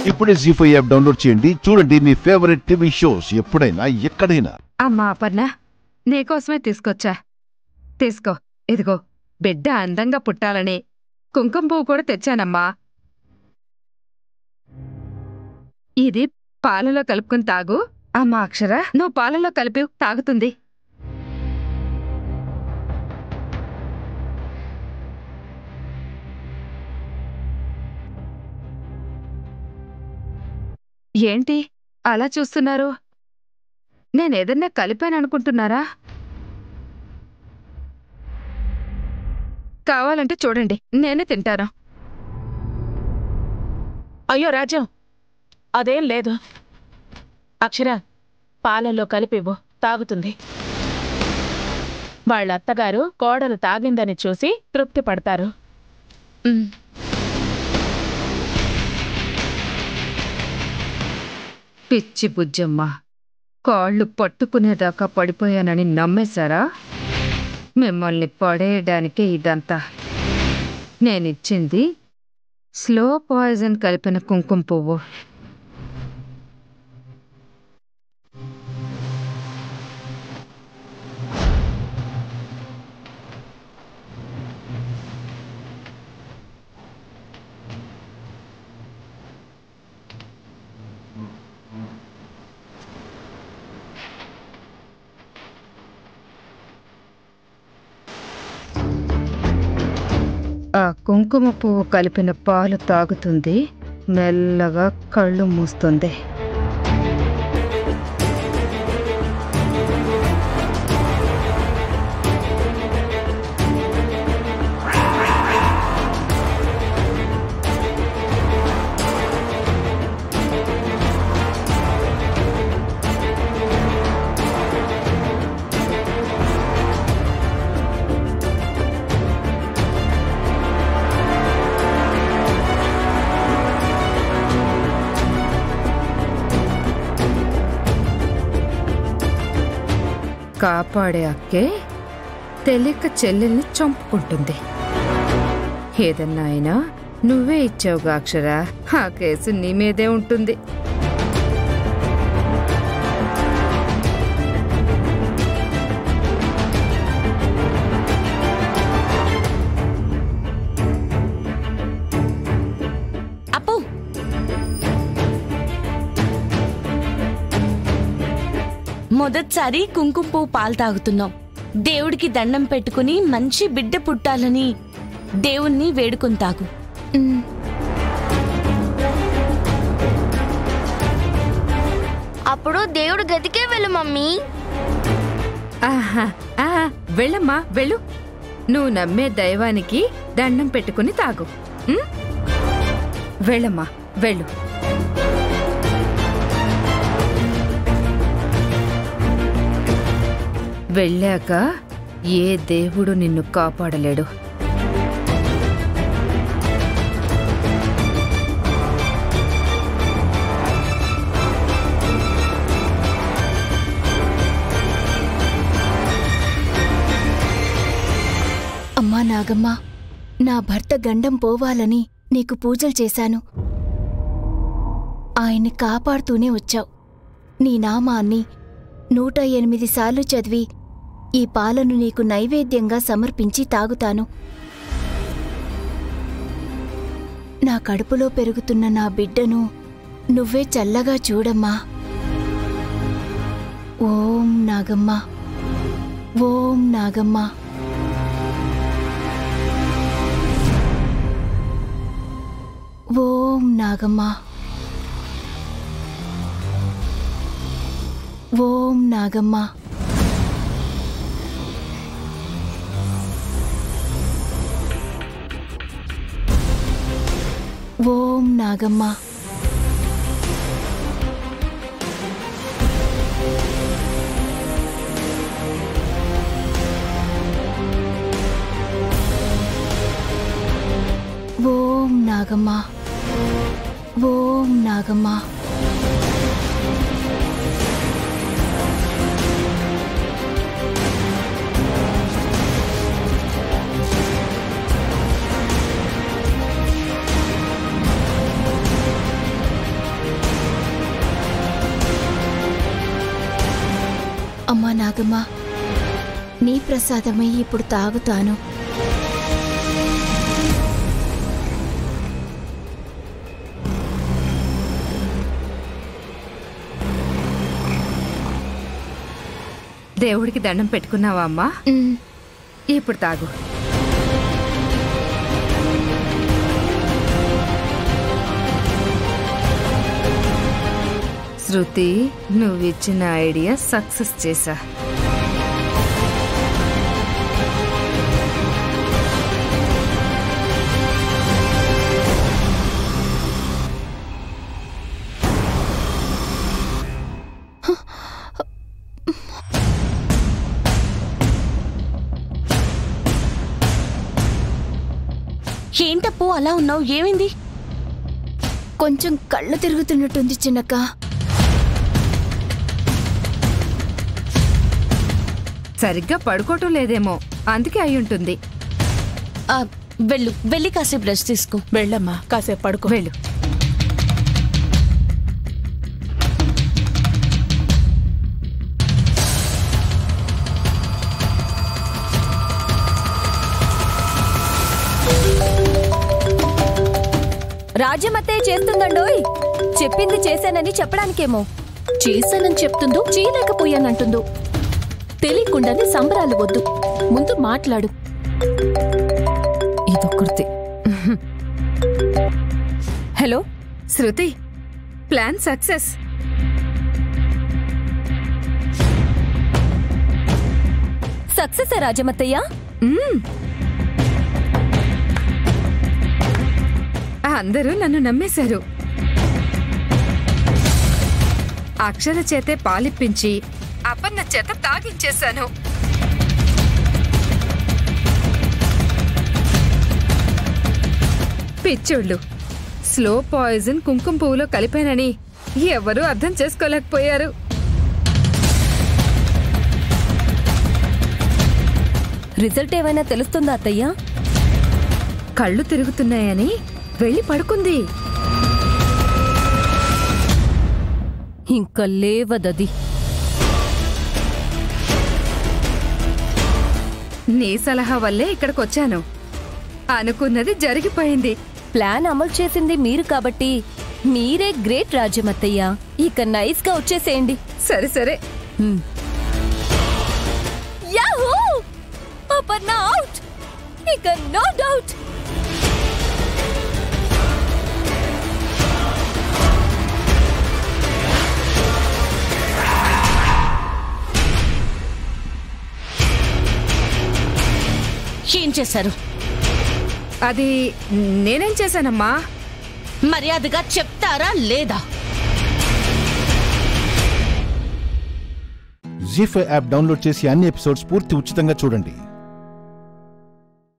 ఇప్పుడే జీ5 app download చేయండి. చూడండి మీ ఫేవరెట్ టీవీ షోస్ ఎప్పుడైనా ఎక్కడైనా. అమ్మా అపర్ణ, నీకోసమే తీసుకొచ్చా. తీసుకో. ఇదిగో, బిడ్డ అందంగా పుట్టాలని కుంకుమ పువ్వు కూడా తెచ్చానమ్మా. ఇది పాలలో కలుపుకుని తాగు. అమ్మా అక్షర, నువ్వు పాలలో కలిపి తాగుతుంది. ఏంటి అలా చూస్తున్నారు? నేనేదన్నా కలిపాననుకుంటున్నారా? కావాలంటే చూడండి, నేనే తింటాను. అయ్యో రాజ్యం, అదేం లేదు. అక్షర, పాలల్లో కలిపివ్వు, తాగుతుంది. వాళ్ళ అత్తగారు కోడలు తాగిందని చూసి తృప్తి పడతారు. పిచ్చి బుజ్జమ్మ, కాళ్ళు పట్టుకునేదాకా పడిపోయానని నమ్మేశారా? మిమ్మల్ని పడేయడానికే ఇదంతా. నేనిచ్చింది స్లో పాయిజన్ కలిపిన కుంకుమ పువ్వు. ఆ కుంకుమ పువ్వు కలిపిన పాలు తాగుతుంది, మెల్లగా కళ్ళు మూస్తుంది. కాపాడే అక్కే తెలియక చెల్లెల్ని చంపుకుంటుంది. ఏదన్నా అయినా నువ్వే ఇచ్చావుగా అక్షర, ఆ కేసు నీ మీదే ఉంటుంది. అప్పు, మొదటిసారి కుంకుమ పువ్వు పాలు తాగుతున్నాం. దేవుడికి దండం పెట్టుకుని మంచి బిడ్డ పుట్టాలని దేవుణ్ణి వేడుకొని తాగు. అప్పుడు దేవుడు గదికే వెళ్ళు మమ్మీ. వెళ్ళమ్మా, వెళ్ళు. నువ్వు నమ్మే దైవానికి దండం పెట్టుకుని తాగు. వెళ్ళమ్మా, వెళ్ళు. వెళ్ళాక ఏ దేవుడు నిన్ను కాపాడలేడు. అమ్మా నాగమ్మ, నా భర్త గండం పోవాలని నీకు పూజలు చేశాను. ఆయన్ని కాపాడుతూనే వచ్చావు. నీ నామాన్ని 108 సార్లు చదివి ఈ పాలను నీకు నైవేద్యంగా సమర్పించి తాగుతాను. నా కడుపులో పెరుగుతున్న నా బిడ్డను నువ్వే చల్లగా చూడమ్మా. ఓం నాగమ్మ, ఓం నాగమ్మ. ఓం నాగమ్మ, ఓం నాగమ్మ. ఓం నాగమ్మ. ఓం నాగమ్మ, ఓం నాగమ్మ. నాగమ్మ, నీ ప్రసాదమే ఇప్పుడు తాగుతాను. దేవుడికి దండం పెట్టుకున్నావా అమ్మా? ఉమ్, ఇప్పుడు తాగు. శృతి, నువ్విచ్చిన ఐడియా సక్సెస్ చేశా. ఏంటప్పు అలా ఉన్నావు? ఏమైంది? కొంచెం కళ్ళు తిరుగుతున్నట్టుంది చిన్నక్క. సరిగ్గా పడుకోవటం లేదేమో, అందుకే అయ్యుంటుంది. వెళ్ళి కాసేపు రెస్ట్ తీసుకో. వెళ్ళమ్మా, కాసేపు పడుకో. వెళ్ళు. రాజ్యమత్తయ్య చేస్తుందండోయ్. చెప్పింది చేశానని చెప్పడానికేమో. చేశానని చెప్తుందో, చేయలేకపోయానంటుందో. తెలియకుండానే సంబరాలు వద్దు, ముందు మాట్లాడు. ఇదొక్కరితే. హలో శృతి, ప్లాన్ సక్సెస్. సక్సెస్ రాజమత్తయ్య. అందరూ నన్ను నమ్మేశారు. అక్షర చేతే పాలిప్పించి అపన్న చేత తాగించేశాను. పిచ్చోళ్ళు, స్లో పాయిజన్ కుంకుమ పువ్వులో కలిపానని ఎవరూ అర్థం చేసుకోలేకపోయారు. రిజల్ట్ ఏమైనా తెలుస్తుందా అత్తయ్య? కళ్ళు తిరుగుతున్నాయని వెళ్ళి పడుకుంది. ఇంకా లేవదది. నీ సలహా వల్లే ఇక్కడికొచ్చాను. అనుకున్నది జరిగిపోయింది. ప్లాన్ అమలు చేసింది మీరు కాబట్టి మీరే గ్రేట్ రాజ్యమత్తయ్య. ఇక నైస్ గా వచ్చేసేయండి. సరే సరే. యాహూ! అపర్ణ అవుట్. ఇక నో డౌట్. ఏం చేశారు? అది నేనేం చేశానమ్మా? మర్యాదగా చెప్తారా లేదా? జీ5 యాప్ డౌన్లోడ్ చేసి అన్ని ఎపిసోడ్స్ పూర్తి ఉచితంగా చూడండి.